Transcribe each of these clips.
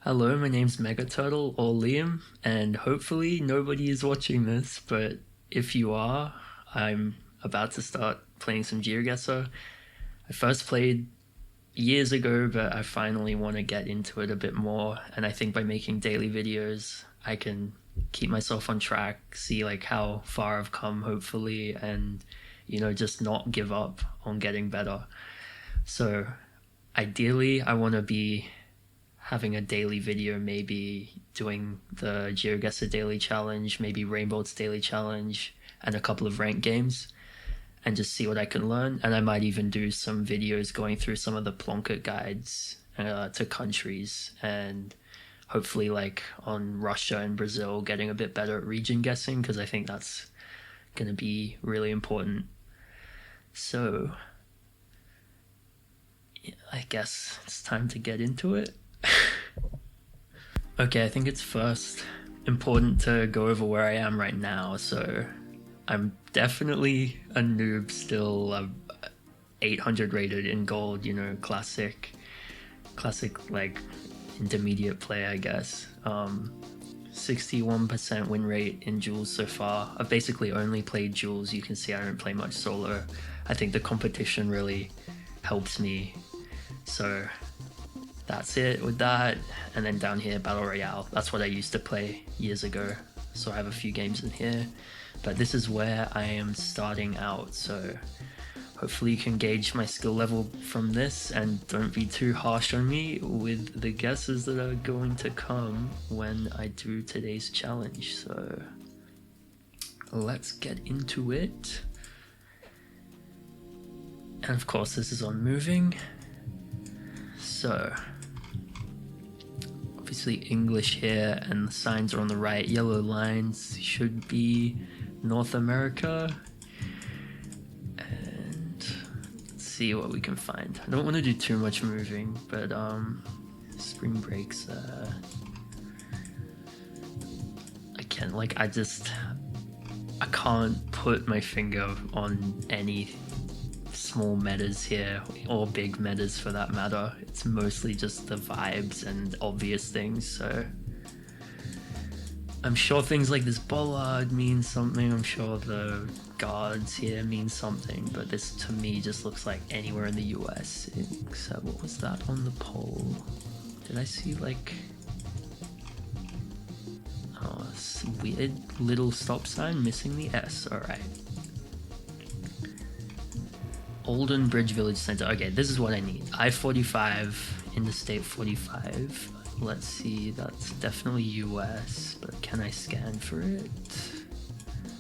Hello, my name's Megaturtle or Liam, and hopefully nobody is watching this, but if you are, I'm about to start playing some Geoguessr. I first played years ago, but I finally want to get into it a bit more, and I think by making daily videos, I can keep myself on track, see like how far I've come hopefully, and just not give up on getting better. So ideally, I want to be having a daily video, maybe doing the Geoguessr daily challenge, maybe Rainbow's daily challenge, and a couple of ranked games, and just see what I can learn. And I might even do some videos going through some of the Plonket guides to countries, and hopefully like on Russia and Brazil, getting a bit better at region guessing, because I think that's going to be really important. So yeah, I guess it's time to get into it. Okay, I think it's first important to go over where I am right now. So I'm definitely a noob still, 800 rated in gold, classic like intermediate play, I guess. 61% win rate in duels so far. I've basically only played duels. You can see I don't play much solo. I think the competition really helps me. So that's it with that. And then down here, Battle Royale. That's what I used to play years ago. So I have a few games in here. But this is where I am starting out. So hopefully you can gauge my skill level from this and don't be too harsh on me with the guesses that are going to come when I do today's challenge. So let's get into it. And of course this is on moving. So obviously English here, and the signs are on the right. Yellow lines should be North America. And let's see what we can find. I don't want to do too much moving, but spring breaks there. I can't put my finger on any small metas here, or big metas for that matter. It's mostly just the vibes and obvious things. So I'm sure things like this bollard means something, I'm sure the guards here mean something, but this to me just looks like anywhere in the US, except what was that on the pole? Did I see like weird little stop sign missing the S? Alright. Olden Bridge Village Center. Okay, this is what I need. I-45, Interstate 45. Let's see, that's definitely US, but can I scan for it?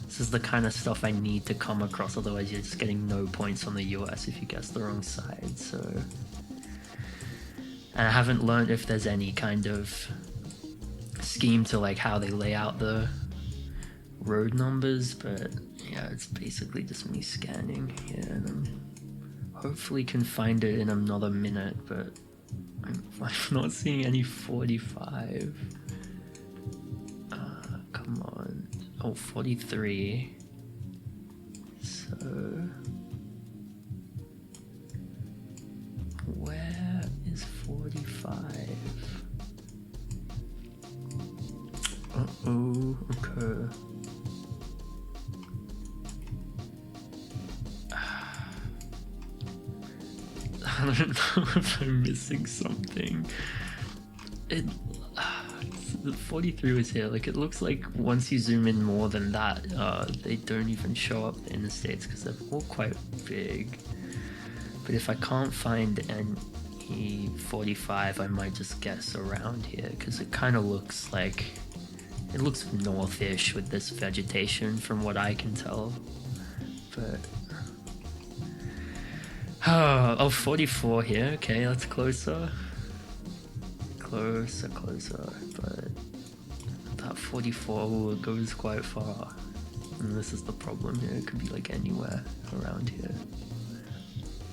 This is the kind of stuff I need to come across, otherwise you're just getting no points on the US if you guess the wrong side, so... And I haven't learned if there's any kind of scheme to like how they lay out the road numbers, but yeah, it's basically just me scanning here, and hopefully can find it in another minute, but I'm not seeing any 45. Come on. Oh, 43. So where is 45? Uh-oh, okay. I don't know if I'm missing something. The 43 was here. Like, it looks like once you zoom in more than that, they don't even show up in the States because they're all quite big. But if I can't find any 45, I might just guess around here because it kind of looks like it looks northish with this vegetation from what I can tell. But oh, 44 here. Okay, that's closer. Closer, but that 44 goes quite far. And this is the problem here. It could be like anywhere around here.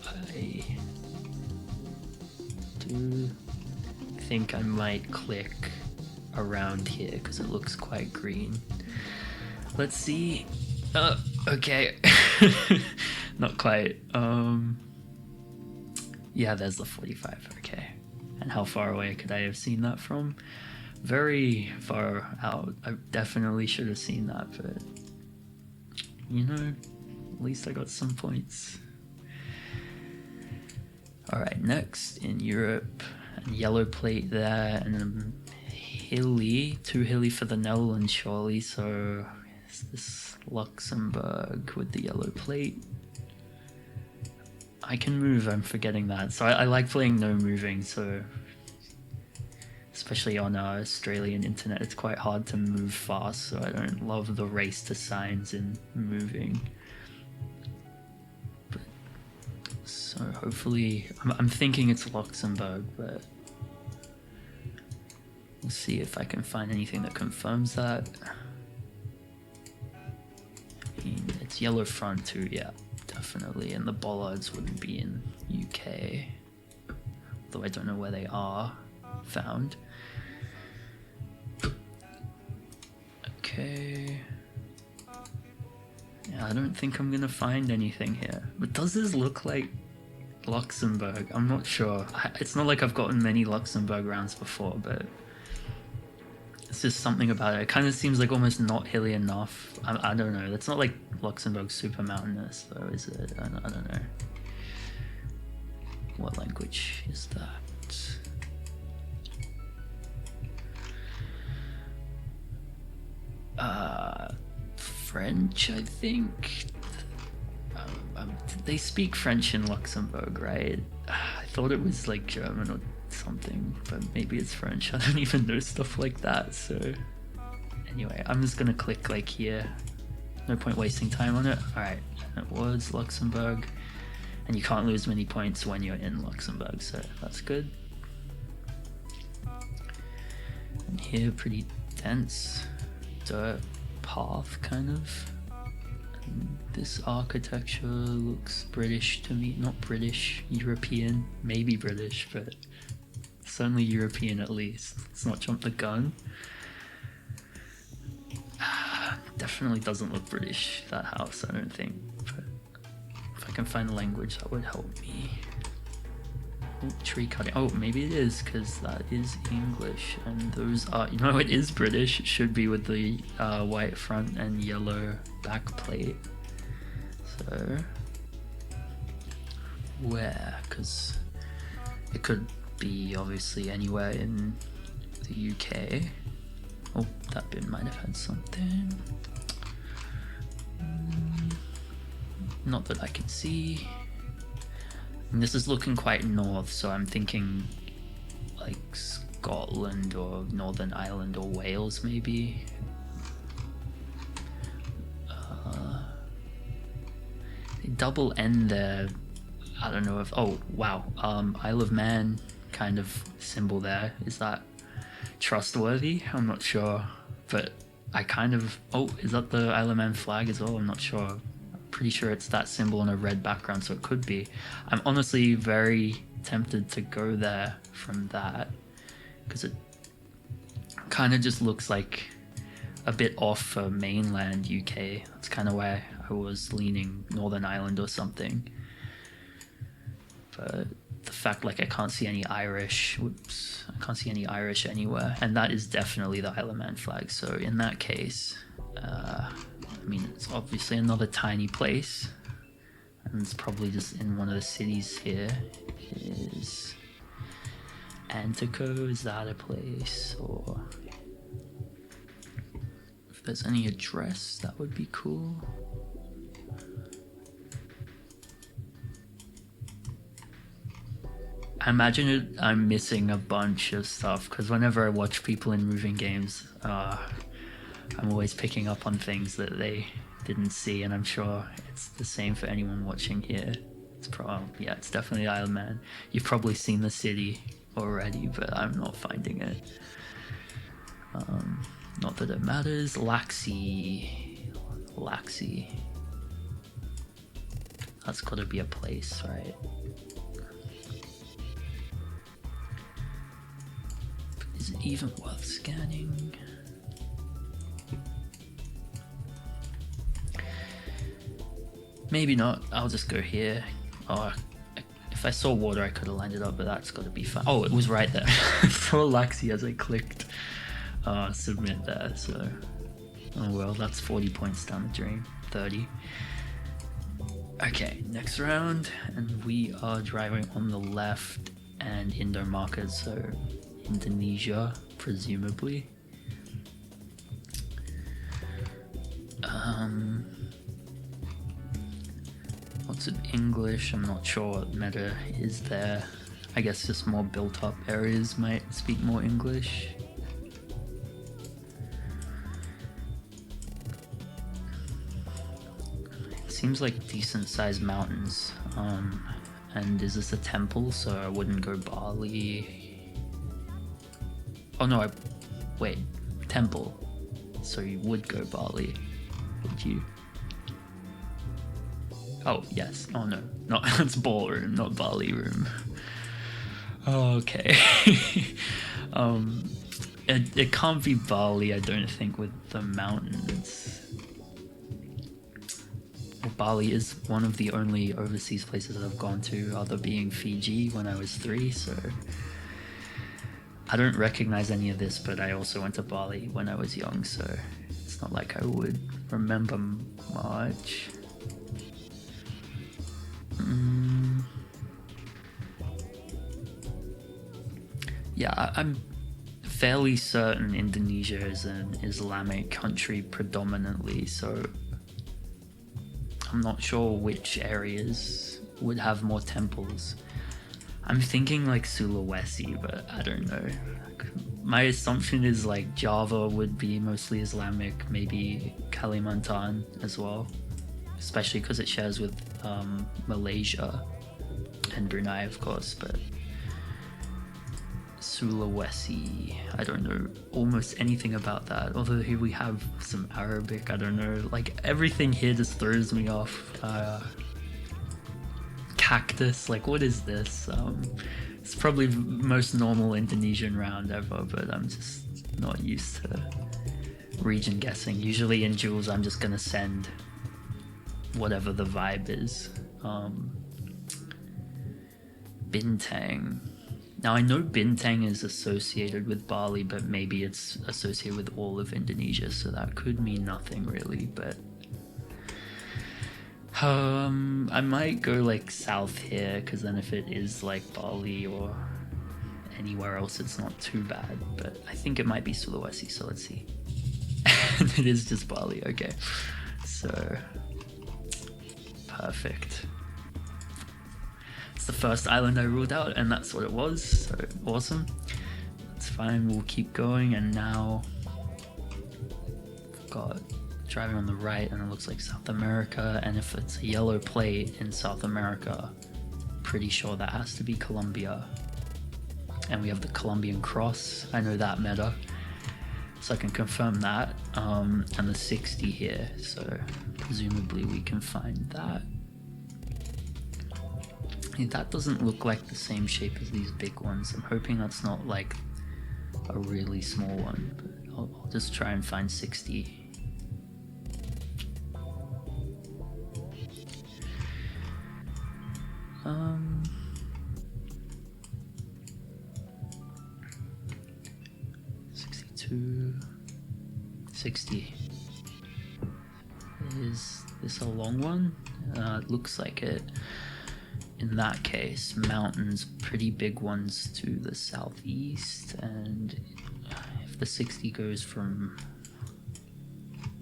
I do think I might click around here because it looks quite green. Let's see. Okay. Not quite. Yeah, there's the 45. Okay. And how far away could I have seen that from? Very far out. I definitely should have seen that, but you know, at least I got some points. Alright, next in Europe, yellow plate there, and hilly, too hilly for the Netherlands surely, so is this Luxembourg with the yellow plate? I can move, I'm forgetting that. So I like playing no moving, so especially on Australian internet, it's quite hard to move fast, so I don't love the race to signs and moving. But, so hopefully, I'm thinking it's Luxembourg, but we'll see if I can find anything that confirms that. I mean, it's yellow front too, yeah, definitely, and the bollards wouldn't be in UK, though I don't know where they are found. Okay. Yeah, I don't think I'm gonna find anything here. But does this look like Luxembourg? I'm not sure. It's not like I've gotten many Luxembourg rounds before, but it's just something about it. It kind of seems like almost not hilly enough. I don't know. It's not like Luxembourg super mountainous, though, is it? I don't know. What language is that? French, I think. They speak French in Luxembourg, right? I thought it was like German or something, but maybe it's French. I don't even know stuff like that, so anyway, I'm just gonna click like here. No point wasting time on it. Alright, it was Luxembourg, and you can't lose many points when you're in Luxembourg, so that's good. And here, pretty dense dirt path, kind of. And this architecture looks British to me. Not British, European, maybe British, but certainly European at least. Let's not jump the gun. Definitely doesn't look British, that house, I don't think. But if I can find a language, that would help me. Oh, tree cutting. Oh, maybe it is, because that is English, and those are, you know, it is British. It should be with the white front and yellow back plate. So where? Because it could be obviously anywhere in the UK. Oh, that bit might have had something. Not that I can see. And this is looking quite north, so I'm thinking like Scotland or Northern Ireland or Wales maybe. Double N there. I don't know if, oh wow, Isle of Man kind of symbol there. Is that trustworthy? I'm not sure, but I kind of, oh, is that the Isle of Man flag as well? I'm not sure. I'm pretty sure it's that symbol on a red background, so it could be. I'm honestly very tempted to go there from that, because it kind of just looks like a bit off mainland UK. That's kind of why I was leaning Northern Ireland or something. But the fact, like, I can't see any Irish, whoops, I can't see any Irish anywhere, and that is definitely the Isle of Man flag. So in that case, I mean, it's obviously another tiny place, and it's probably just in one of the cities here. Is Antico, is that a place? Or if there's any address, that would be cool. I imagine I'm missing a bunch of stuff, because whenever I watch people in moving games, I'm always picking up on things that they didn't see, and I'm sure it's the same for anyone watching here. It's yeah, it's definitely Isle of Man. You've probably seen the city already, but I'm not finding it. Not that it matters. Laxey. That's got to be a place, right? Is it even worth scanning? Maybe not. I'll just go here. Or if If I saw water, I could have lined it up, but that's got to be fine. Oh, it was right there. I saw Laxi as I clicked submit there, so... Oh well, that's 40 points down the drain. 30. Okay, next round, and we are driving on the left and Indo markers, so Indonesia, presumably. Lots of English. I'm not sure what meta is there. I guess just more built up areas might speak more English. It seems like decent sized mountains. And is this a temple? So I wouldn't go Bali. Oh no, wait, temple. So you would go Bali, would you? Oh, yes. Oh, no. It's ballroom, not Bali room. Okay. It can't be Bali, I don't think, with the mountains. Well, Bali is one of the only overseas places I've gone to, other being Fiji when I was 3, so... I don't recognize any of this, but I also went to Bali when I was young, so it's not like I would remember much. Yeah, I'm fairly certain Indonesia is an Islamic country predominantly, so I'm not sure which areas would have more temples. I'm thinking like Sulawesi, but I don't know. My assumption is like Java would be mostly Islamic, maybe Kalimantan as well, especially because it shares with Malaysia and Brunei, of course, but Sulawesi, I don't know almost anything about that, although here we have some Arabic. I don't know, like everything here just throws me off. Cactus, like what is this? It's probably the most normal Indonesian round ever, but I'm just not used to region guessing. Usually in duels I'm just gonna send whatever the vibe is. Bintang. Now I know Bintang is associated with Bali, but maybe it's associated with all of Indonesia, so that could mean nothing really, but I might go like south here, because then if it is like Bali or anywhere else it's not too bad, but I think it might be Sulawesi, so let's see. And it is just Bali, okay. So, perfect. It's the first island I ruled out, and that's what it was, so awesome. That's fine, we'll keep going, and now we've got driving on the right, and it looks like South America, and if it's a yellow plate in South America, pretty sure that has to be Colombia. And we have the Colombian cross, I know that meta, so I can confirm that, and the 60 here, so presumably we can find that. That doesn't look like the same shape as these big ones. I'm hoping that's not like a really small one, but I'll just try and find 60. $62, $60. Is this a long one? It looks like it. In that case, mountains, pretty big ones to the southeast, and if the 60 goes from,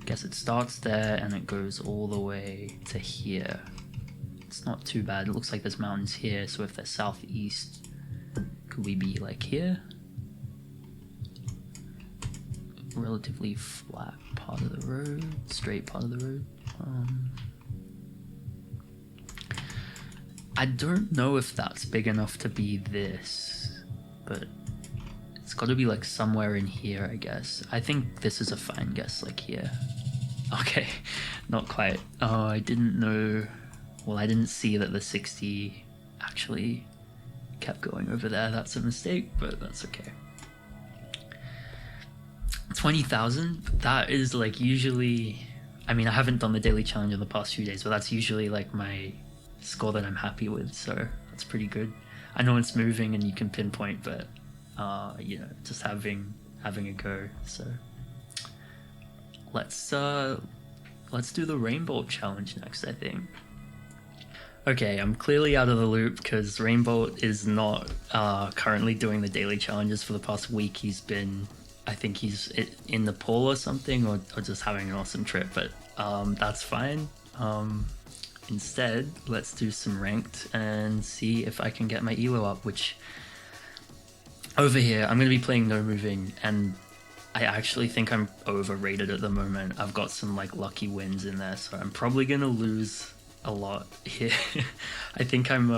I guess it starts there and it goes all the way to here. It's not too bad. It looks like there's mountains here, so if they're southeast, could we be like here? Relatively flat part of the road, straight part of the road. I don't know if that's big enough to be this, but it's got to be like somewhere in here, I guess. I think this is a fine guess, like here. Okay, not quite. Oh, I didn't know. Well, I didn't see that the 60 actually kept going over there. That's a mistake, but that's okay. 20,000, that is like usually, I mean, I haven't done the daily challenge in the past few days, but that's usually like my score that I'm happy with, so that's It's pretty good. I know it's moving and you can pinpoint, but you know, just having a go. So let's do the Rainbow challenge next, I think. Okay, I'm clearly out of the loop because Rainbow is not currently doing the daily challenges for the past week. He's been, I think he's in Nepal or something, or just having an awesome trip, but that's fine. Instead, let's do some ranked and see if I can get my elo up, which over here, I'm going to be playing no moving, and I actually think I'm overrated at the moment. I've got some like lucky wins in there, so I'm probably going to lose a lot here. I think I'm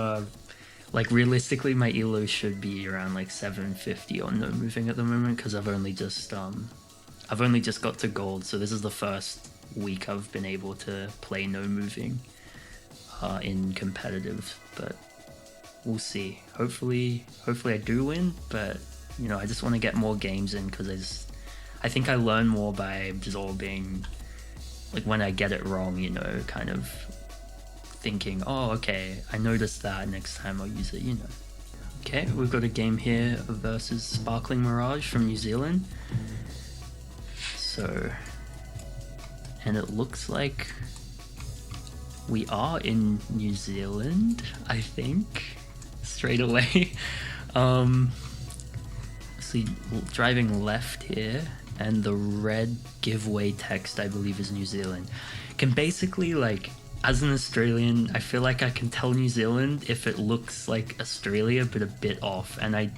like realistically my elo should be around like 750 on no moving at the moment, because I've only just got to gold, so this is the first week I've been able to play no moving in competitive, but we'll see. Hopefully I do win, but you know, I just want to get more games in, because I think I learn more by just all being like, when I get it wrong, you know, kind of thinking, oh okay, I noticed that, next time I'll use it, you know. Okay, we've got a game here versus Sparkling Mirage from New Zealand. So, and it looks like we are in New Zealand, I think, straight away. See, driving left here, and the red giveaway text, I believe, is New Zealand. Can basically, like, as an Australian, I feel like I can tell New Zealand if it looks like Australia but a bit off, and I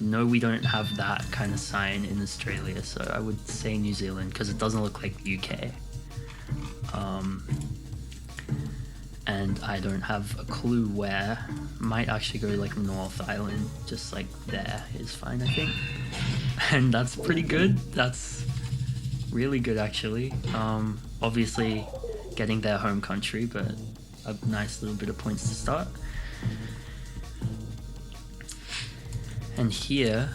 know we don't have that kind of sign in Australia, so I would say New Zealand because it doesn't look like UK. And I don't have a clue where. Might actually go like North Island, just like there is fine, I think. And that's pretty good. That's really good, actually. Obviously getting their home country, but a nice little bit of points to start. And here,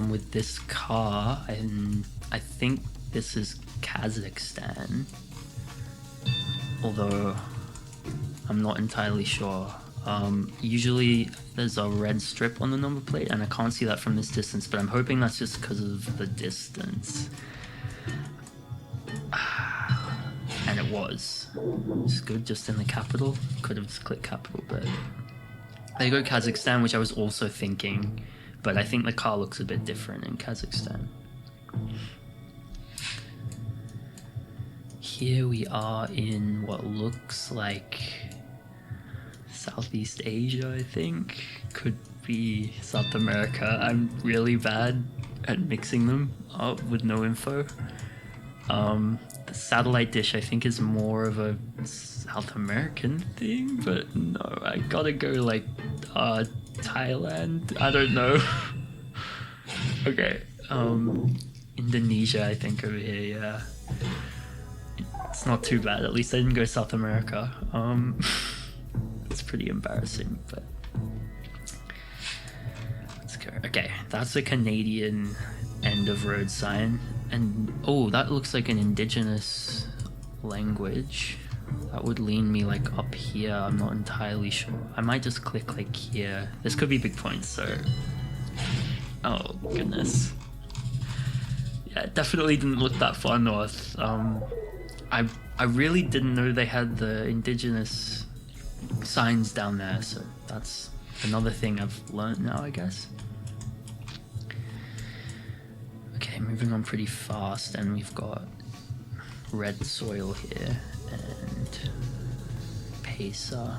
with this car, and I think this is Kazakhstan, although I'm not entirely sure. Usually there's a red strip on the number plate, and I can't see that from this distance, but I'm hoping that's just because of the distance. And it was. It's good, just in the capital. Could have just clicked capital, but there you go, Kazakhstan, which I was also thinking, but I think the car looks a bit different in Kazakhstan. Here we are in what looks like Southeast Asia, I think. Could be South America. I'm really bad at mixing them up with no info. The satellite dish, I think, is more of a South American thing, but no, I gotta go like Thailand. I don't know. Okay, Indonesia, I think, over here. Yeah, it's not too bad. At least I didn't go South America. It's pretty embarrassing, but let's go. Okay, that's a Canadian end of road sign, and oh, that looks like an indigenous language. That would lean me like up here. I'm not entirely sure. I might just click like here. This could be big points, so oh goodness. Yeah, it definitely didn't look that far north. I really didn't know they had the indigenous signs down there, so that's another thing I've learned now, I guess. Okay, moving on pretty fast, and we've got red soil here and pesa.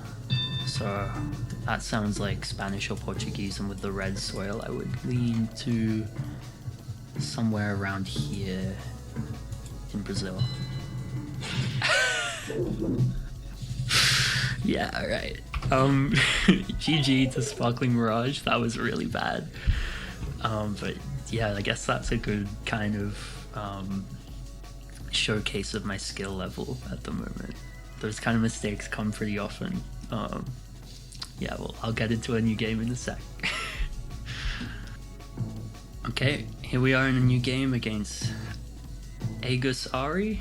So that sounds like Spanish or Portuguese, and with the red soil I would lean to somewhere around here in Brazil. Yeah, alright. GG to Sparkling Mirage. That was really bad. But yeah, I guess that's a good kind of showcase of my skill level at the moment. Those kind of mistakes come pretty often. Yeah, well, I'll get into a new game in a sec. Okay, here we are in a new game against Agus Ari.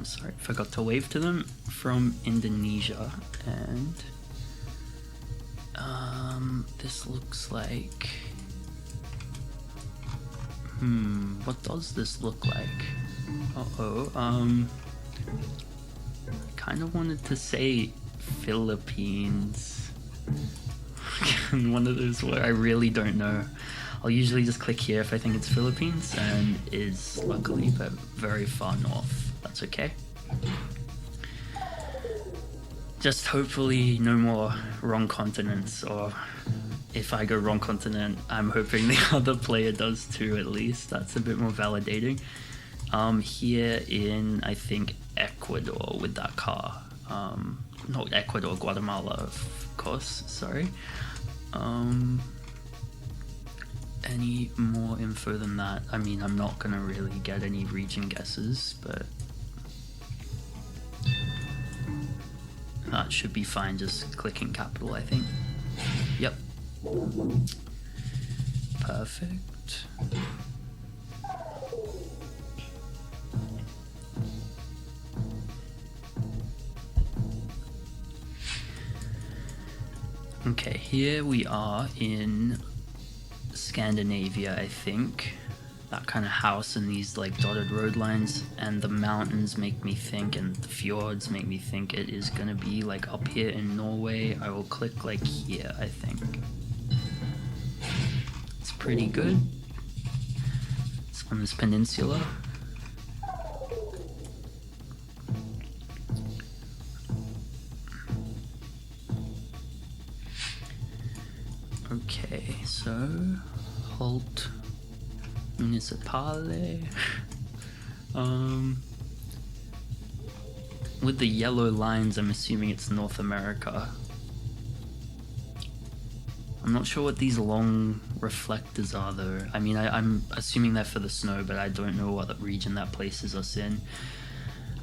Sorry, forgot to wave to them, from Indonesia, and This looks like... what does this look like? I kind of wanted to say Philippines. One of those where I really don't know. I'll usually just click here if I think it's Philippines, and it is luckily but very far north. That's okay. Just hopefully no more wrong continents, or if I go wrong continent, I'm hoping the other player does too at least. That's a bit more validating. Here in, I think, Ecuador with that car. Not Ecuador, Guatemala, of course, sorry. Any more info than that? I mean, I'm not gonna really get any region guesses, but that should be fine, just clicking capital, I think. Yep. Perfect. Okay, here we are in Scandinavia, I think. That kind of house and these like dotted road lines, and the mountains make me think, and the fjords make me think it is gonna be like up here in Norway. I will click like here, I think. It's pretty good. It's on this peninsula. Okay, so Holt Municipale. With the yellow lines, I'm assuming it's North America. I'm not sure what these long reflectors are though. I mean, I'm assuming they're for the snow, but I don't know what region that places us in.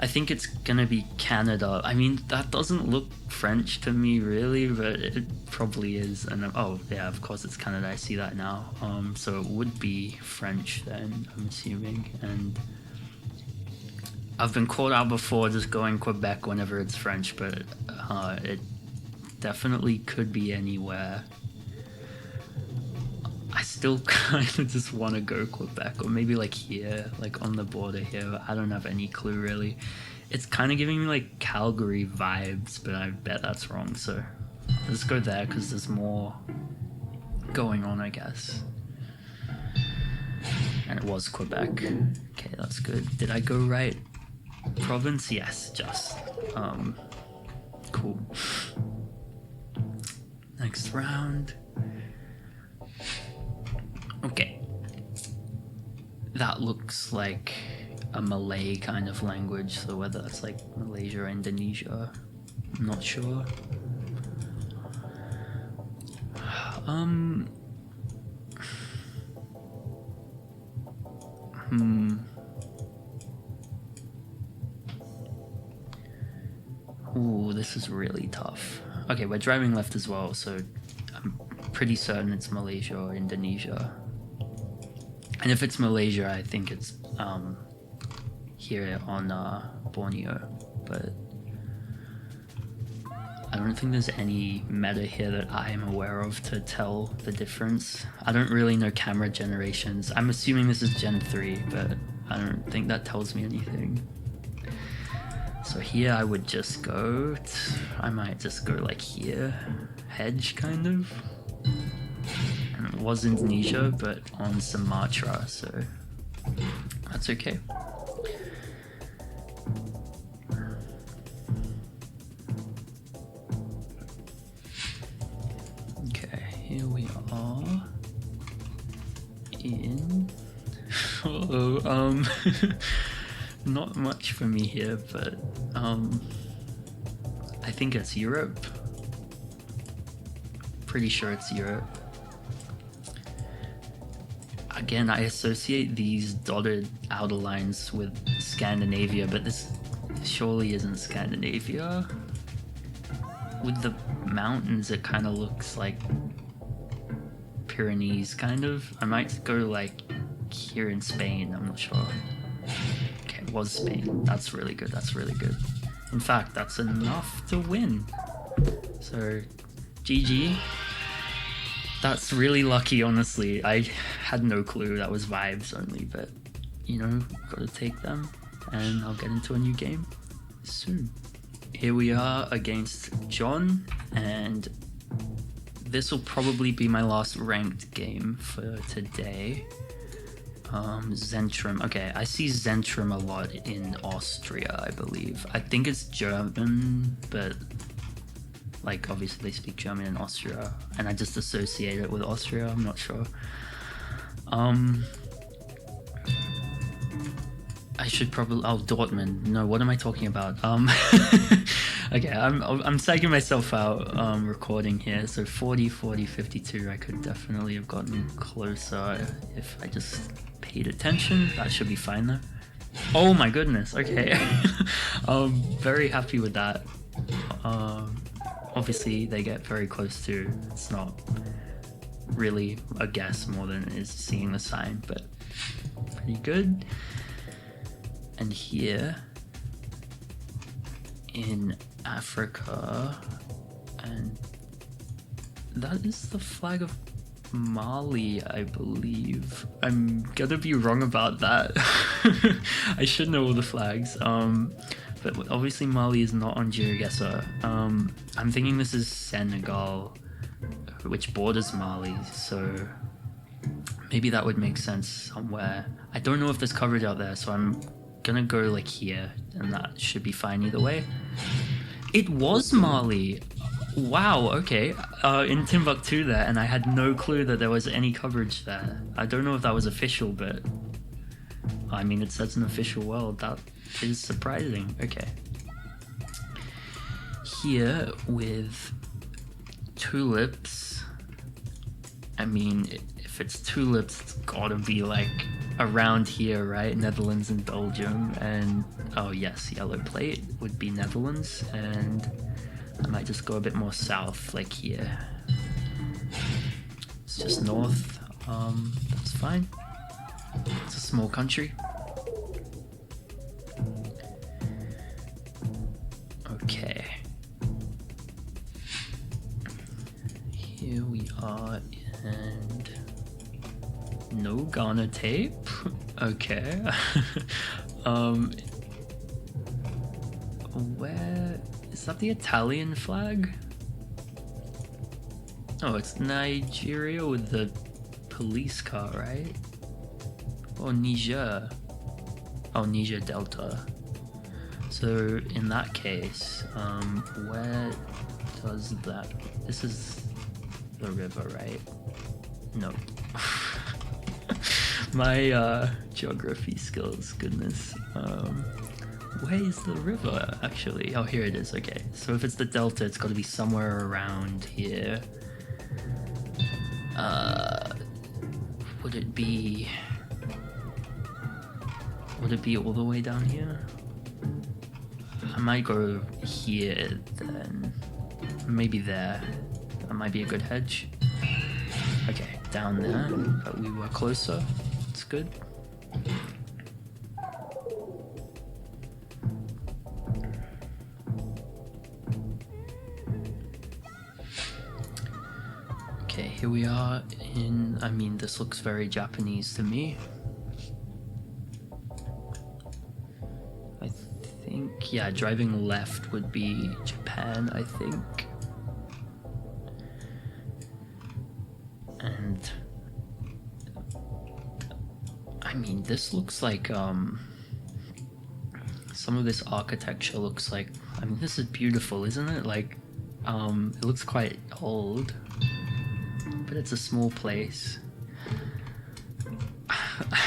I think it's gonna be Canada. I mean, that doesn't look French to me really, but it probably is. And oh yeah, of course it's Canada, I see that now. So it would be French then, I'm assuming. And I've been caught out before just going Quebec whenever it's French, but it definitely could be anywhere. I still kind of just want to go Quebec, or maybe like here, like on the border here. I don't have any clue really. It's kind of giving me like Calgary vibes, but I bet that's wrong. So let's go there because there's more going on, I guess. And it was Quebec. Okay, that's good. Did I go right? Province? Yes, just. Cool. Next round. Okay. That looks like a Malay kind of language, so whether that's like Malaysia or Indonesia, I'm not sure. Ooh, this is really tough. Okay, we're driving left as well, so I'm pretty certain it's Malaysia or Indonesia. And if it's Malaysia, I think it's here on Borneo, but I don't think there's any meta here that I am aware of to tell the difference. I don't really know camera generations. I'm assuming this is Gen 3, but I don't think that tells me anything. So here I would just go, I might just go like here, hedge kind of. And it was Indonesia, but on Sumatra, so that's okay. Okay, here we are in... not much for me here, but I think it's Europe. Pretty sure it's Europe. Again, I associate these dotted outer lines with Scandinavia, but this surely isn't Scandinavia. With the mountains, it kind of looks like Pyrenees, kind of. I might go like here in Spain, I'm not sure. Okay, it was Spain. That's really good, that's really good. In fact, that's enough to win. So, GG. That's really lucky, honestly. I had no clue. That was vibes only, but you know, gotta take them, and I'll get into a new game soon. Here we are against John, and this will probably be my last ranked game for today. Zentrum. Okay, I see Zentrum a lot in Austria, I believe. I think it's German, but like obviously they speak German in Austria, and I just associate it with Austria. I'm not sure. I should probably Dortmund. No, what am I talking about? Okay, I'm psyching myself out recording here. So 40, 52. I could definitely have gotten closer if I just paid attention. That should be fine though. Oh my goodness. Okay. Very happy with that. Obviously they get very close too. It's not really a guess more than it is seeing the sign, but pretty good. And here in Africa, and that is the flag of Mali, I believe. I'm gonna be wrong about that. I should know all the flags. But obviously Mali is not on Geoguessr. I'm thinking this is Senegal, which borders Mali, so maybe that would make sense somewhere. I don't know if there's coverage out there, so I'm gonna go like here, and that should be fine either way. It was Mali! Wow, okay. In Timbuktu there, and I had no clue that there was any coverage there. I don't know if that was official, but I mean, it says an official world. That is surprising. Okay. Here with tulips. I mean, if it's tulips, it's gotta be like around here, right? Netherlands and Belgium, and oh yes, yellow plate would be Netherlands, and I might just go a bit more south, like here. It's just north. That's fine. It's a small country. Okay. Here we are, and no Ghana tape. Okay. Where is that? The Italian flag? Oh, it's Nigeria with the police car, right? Or Niger. Oh, Niger Delta. So in that case, where does that? This is the river, right? No. My geography skills, goodness. Where is the river actually? Oh, here it is. Okay, so if it's the delta, it's got to be somewhere around here. Would it be all the way down here? I might go here then. Maybe there. That might be a good hedge. Okay, down there, but we were closer. It's good. Okay, here we are in, I mean, this looks very Japanese to me. I think, yeah, driving left would be Japan, I think. And I mean, this looks like some of this architecture looks like, I mean, this is beautiful, isn't it? Like it looks quite old, but it's a small place.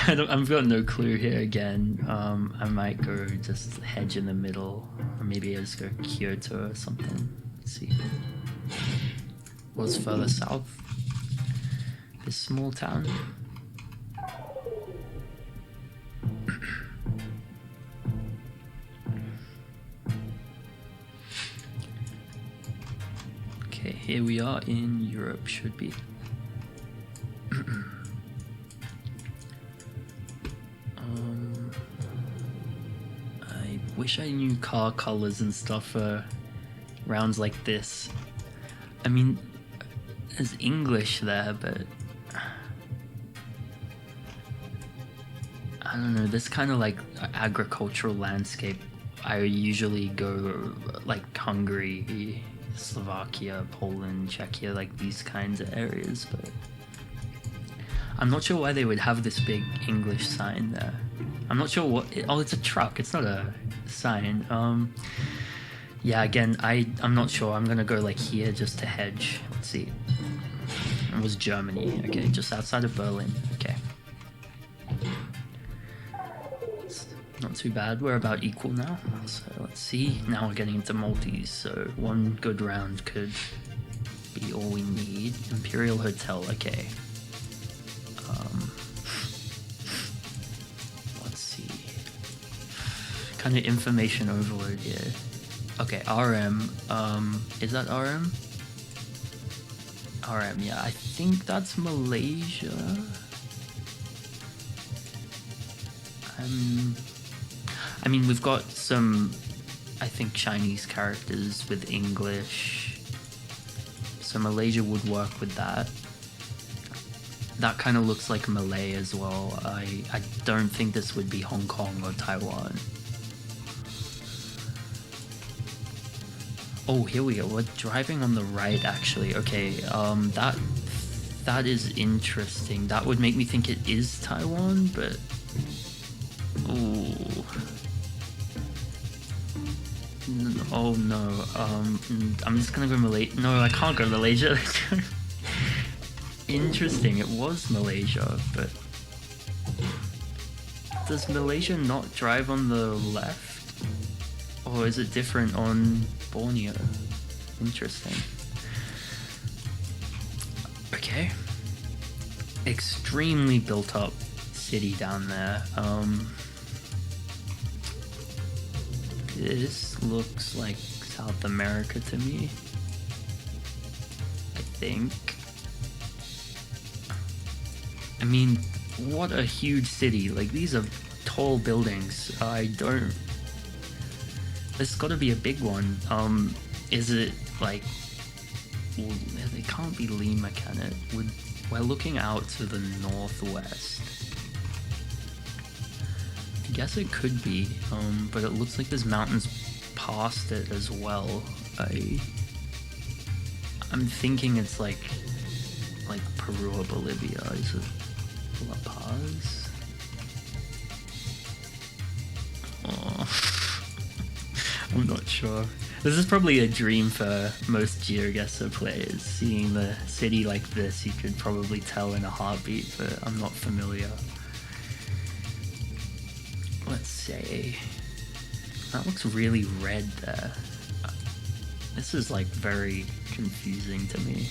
I've got no clue here again. I might go just hedge in the middle, or maybe I just go Kyoto or something. Let's see. What's further south? This small town. Okay, here we are in Europe, should be. I wish I knew car colors and stuff for rounds like this. I mean, there's English there, but I don't know, this kind of like agricultural landscape, I usually go like Hungary, Slovakia, Poland, Czechia, like these kinds of areas, but I'm not sure why they would have this big English sign there. I'm not sure what... Oh, it's a truck. It's not a sign. Yeah, again, I'm not sure. I'm gonna go like here just to hedge. Let's see. It was Germany. Okay, just outside of Berlin. Okay. It's not too bad. We're about equal now. So let's see. Now we're getting into multis. So one good round could be all we need. Imperial Hotel. Okay. Let's see. Kind of information overload here. Okay, RM. Is that RM? RM, yeah. I think that's Malaysia. I mean, we've got some, I think, Chinese characters with English. So Malaysia would work with that. That kind of looks like Malay as well. I don't think this would be Hong Kong or Taiwan. Oh, here we go. We're driving on the right, actually. Okay, that is interesting. That would make me think it is Taiwan, but... Ooh. Oh, no. I'm just gonna go Malaysia. No, I can't go Malaysia. Interesting, it was Malaysia, but... Does Malaysia not drive on the left? Or is it different on Borneo? Interesting. Okay. Extremely built up city down there. This looks like South America to me. I think. I mean, what a huge city. Like, these are tall buildings. There's gotta be a big one. Is it like... Well, it can't be Lima, can it? We're looking out to the northwest. I guess it could be, but it looks like there's mountains past it as well. I'm thinking it's like Peru or Bolivia. Is it La Paz? Oh. I'm not sure. This is probably a dream for most Geoguessr players. Seeing the city like this, you could probably tell in a heartbeat, but I'm not familiar. Let's say... That looks really red there. This is like very confusing to me.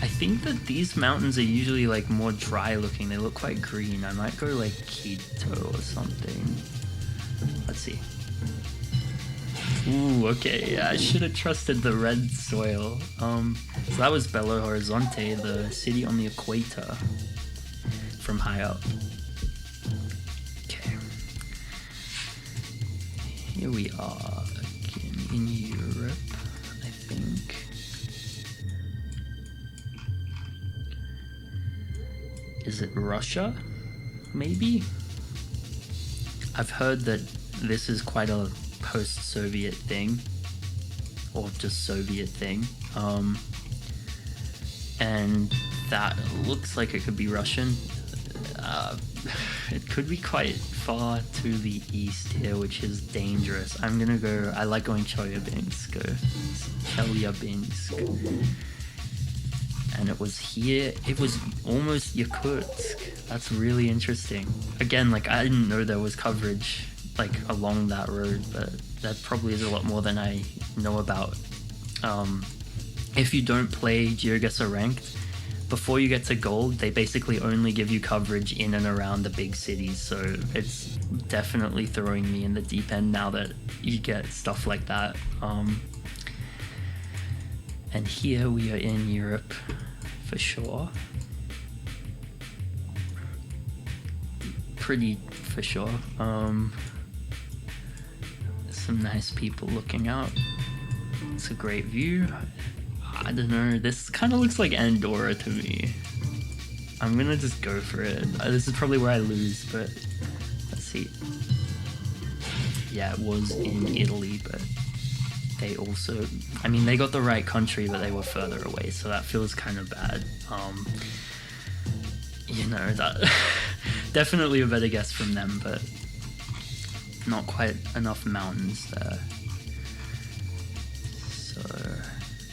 I think that these mountains are usually like more dry looking. They look quite green. I might go like Quito or something. Let's see. Ooh, okay, yeah, I should have trusted the red soil. So that was Belo Horizonte, the city on the equator, from high up. Okay. Here we are, again in Europe, I think. Is it Russia? Maybe? I've heard that this is quite a post-Soviet thing, or just Soviet thing, and that looks like it could be Russian. It could be quite far to the east here, which is dangerous. I'm gonna go... I like going Chelyabinsk. And it was here. It was almost Yakutsk. That's really interesting. Again, like, I didn't know there was coverage like along that road, but that probably is a lot more than I know about. If you don't play Geoguessr Ranked, before you get to gold, they basically only give you coverage in and around the big cities, so it's definitely throwing me in the deep end now that you get stuff like that. And here we are in Europe for sure. Pretty for sure. Some nice people looking out. It's a great view. I don't know. This kind of looks like Andorra to me. I'm gonna just go for it. This is probably where I lose, but let's see. Yeah, it was in Italy, but they also, I mean, they got the right country, but they were further away, so that feels kind of bad. You know, that definitely a better guess from them, but not quite enough mountains there. So,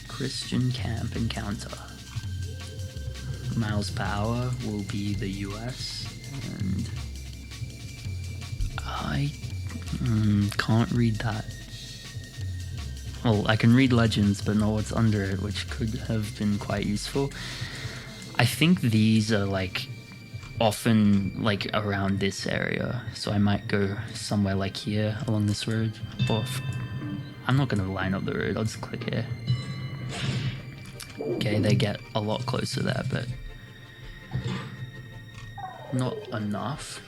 Christian camp encounter. Miles per hour will be the US, and I can't read that. Well, I can read legends, but not what's under it, which could have been quite useful. I think these are like often like around this area, so I might go somewhere like here along this road. Or I'm not gonna line up the road, I'll just click here. Okay, they get a lot closer there, but not enough.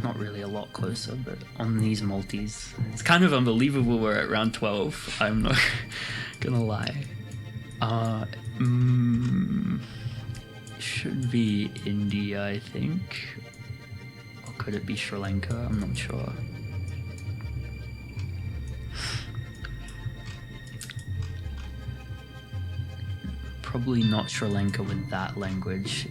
Not really a lot closer, but on these multis, it's kind of unbelievable we're at round 12. I'm not gonna lie. Should be India, I think. Or could it be Sri Lanka? I'm not sure. Probably not Sri Lanka with that language.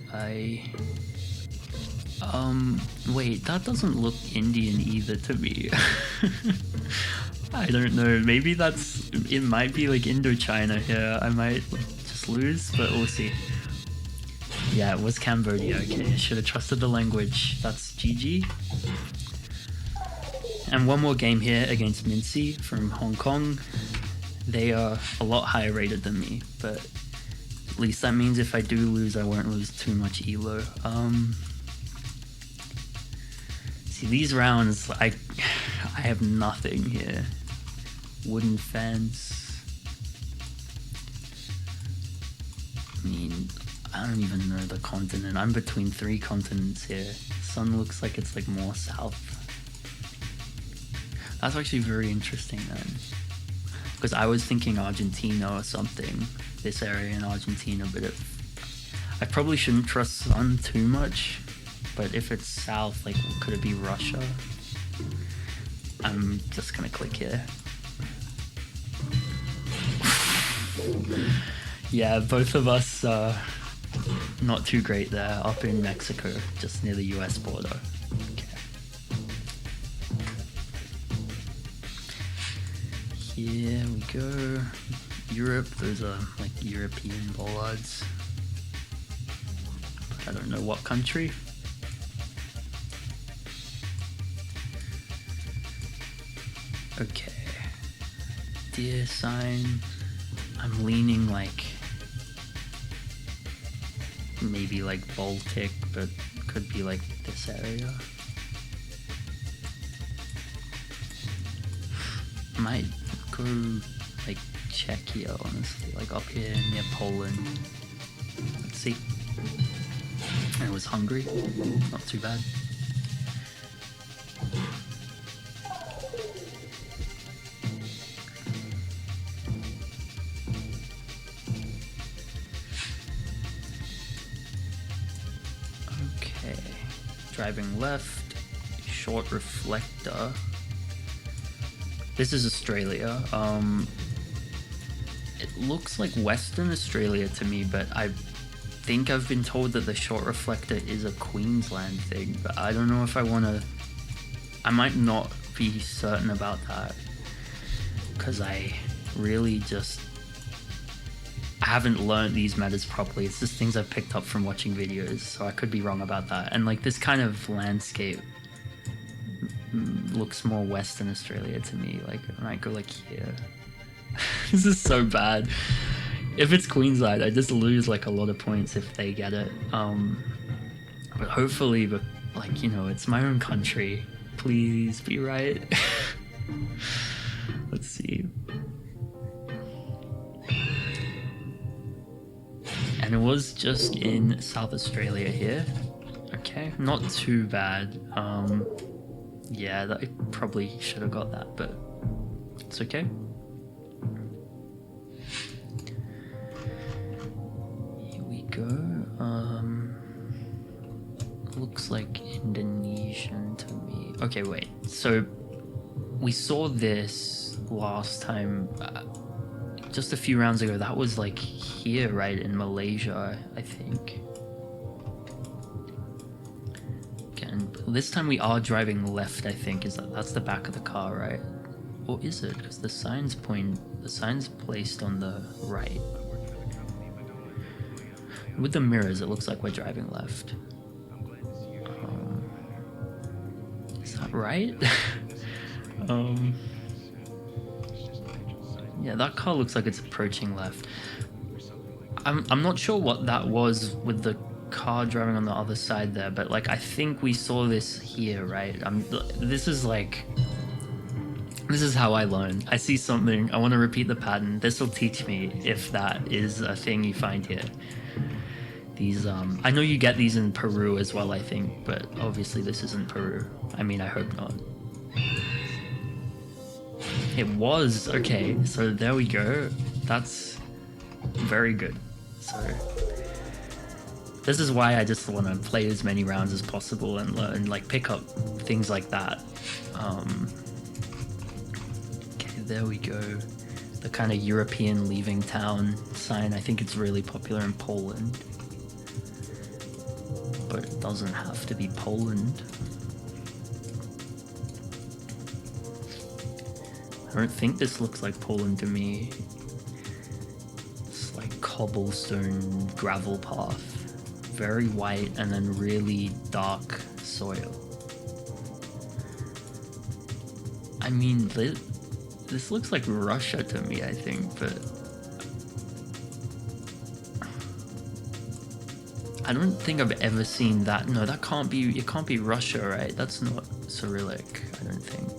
Wait, that doesn't look Indian either to me. I don't know, maybe it might be like Indochina here. I might just lose, but we'll see. Yeah, it was Cambodia. Okay, I should have trusted the language. That's GG. And one more game here against Mincy from Hong Kong. They are a lot higher rated than me, but at least that means if I do lose, I won't lose too much elo. See, these rounds, I have nothing here. Wooden fence. I mean, I don't even know the continent. I'm between 3 continents here. Sun looks like it's like more south. That's actually very interesting then. Because I was thinking Argentina or something. This area in Argentina, but I probably shouldn't trust Sun too much. But if it's south, like, could it be Russia? I'm just gonna click here. Yeah, both of us not too great there, up in Mexico, just near the US border. Okay. Here we go. Europe, those are like European bollards. I don't know what country. Okay. Deer sign. I'm leaning like maybe like Baltic, but could be like this area. Might go like Czechia, honestly, like up here near Poland. Let's see. And it was Hungary. Not too bad. Driving left, short reflector. This is Australia. It looks like Western Australia to me, but I think I've been told that the short reflector is a Queensland thing, but I don't know if I want to. I might not be certain about that because I really just I haven't learned these matters properly. It's just things I've picked up from watching videos, so I could be wrong about that. And like this kind of landscape looks more Western Australia to me. Like I might go like here. This is so bad. If it's Queensland, I just lose like a lot of points if they get it. But hopefully, but like, you know, it's my own country. Please be right. Let's see. And it was just in South Australia here. Okay, not too bad. Yeah, I probably should have got that, but it's okay. looks like Indonesian to me. Okay, wait. So we saw this last time, just a few rounds ago. That was like here, right, in Malaysia, I think. Again, this time we are driving left, I think. That's the back of the car, right? Or is it? Because the sign's placed on the right. With the mirrors, it looks like we're driving left. Is that right? Yeah, that car looks like it's approaching left. I'm not sure what that was with the car driving on the other side there, but like I think we saw this here, right? This is how I learn. I see something, I want to repeat the pattern. This will teach me if that is a thing you find here. These, I know you get these in Peru as well, I think, but obviously this isn't Peru. I mean, I hope not. It was, okay, so there we go. That's very good. So, this is why I just want to play as many rounds as possible and learn, like, pick up things like that. Okay, there we go. The kind of European leaving town sign, I think it's really popular in Poland. But it doesn't have to be Poland. I don't think this looks like Poland to me. It's like cobblestone gravel path. Very white and then really dark soil. I mean, this looks like Russia to me, I think, but I don't think I've ever seen that. No, that can't be, it can't be Russia, right? That's not Cyrillic, I don't think.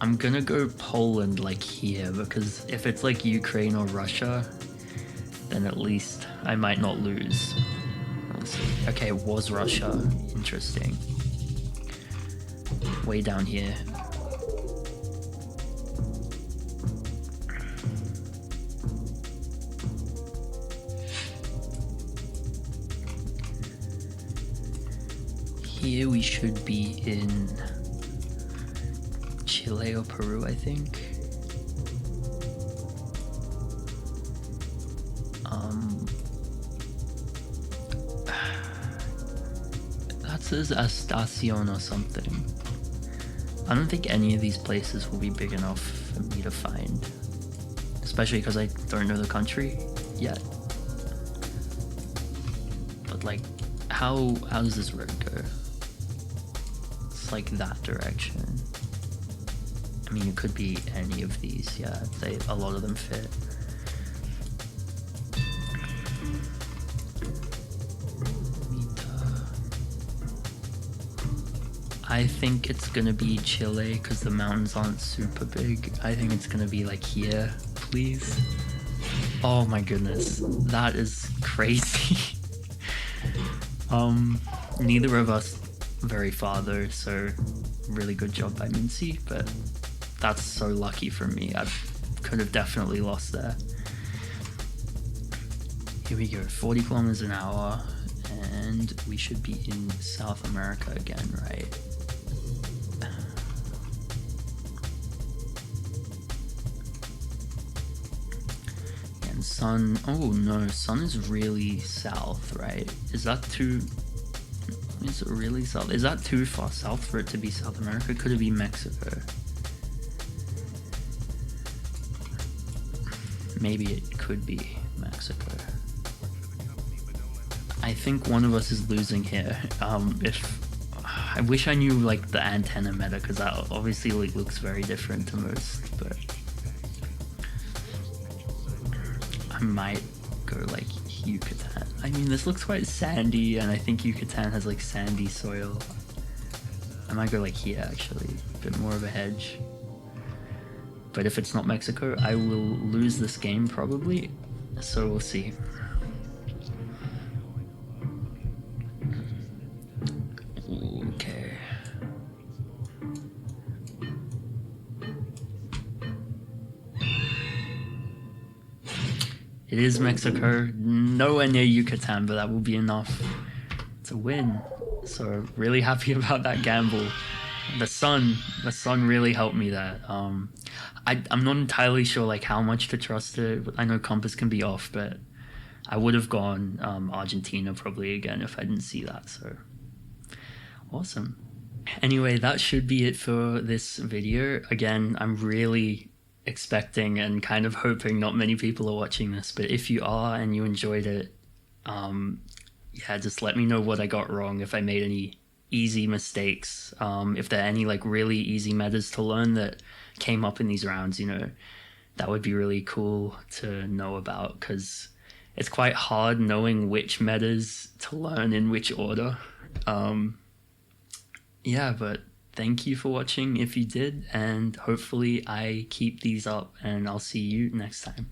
I'm gonna go Poland like here, because if it's like Ukraine or Russia, then at least I might not lose. Let's see. Okay, it was Russia. Interesting. Way down here. Here we should be in Chile or Peru, I think. That says Estacion or something. I don't think any of these places will be big enough for me to find, especially because I don't know the country yet. But like, how does this road go? It's like that direction. I mean, it could be any of these, yeah, a lot of them fit. I think it's gonna be Chile because the mountains aren't super big. I think it's gonna be like here, please. Oh my goodness, that is crazy. Neither of us very far though, so really good job by Mincy, but that's so lucky for me. I could have definitely lost there. Here we go, 40 kilometers an hour, and we should be in South America again, right? And sun, oh no, sun is really south, right? Is that too, is it really south? Is that too far south for it to be South America? Could it be Mexico? Maybe it could be Mexico. I think one of us is losing here. I wish I knew like the antenna meta, because that obviously like looks very different to most, but I might go like Yucatan. I mean, this looks quite sandy, and I think Yucatan has like sandy soil. I might go like here actually, a bit more of a hedge. But if it's not Mexico, I will lose this game probably, so we'll see. Okay. It is Mexico, nowhere near Yucatan, but that will be enough to win. So really happy about that gamble. The sun really helped me there. I'm not entirely sure like how much to trust it. I know compass can be off, but I would have gone Argentina probably again if I didn't see that. So awesome. Anyway, that should be it for this video. Again, I'm really expecting and kind of hoping not many people are watching this, but if you are and you enjoyed it, yeah, just let me know what I got wrong, if I made any easy mistakes, if there are any like really easy metas to learn that came up in these rounds, you know, that would be really cool to know about, because it's quite hard knowing which metas to learn in which order. Yeah, but thank you for watching if you did, and hopefully I keep these up, and I'll see you next time.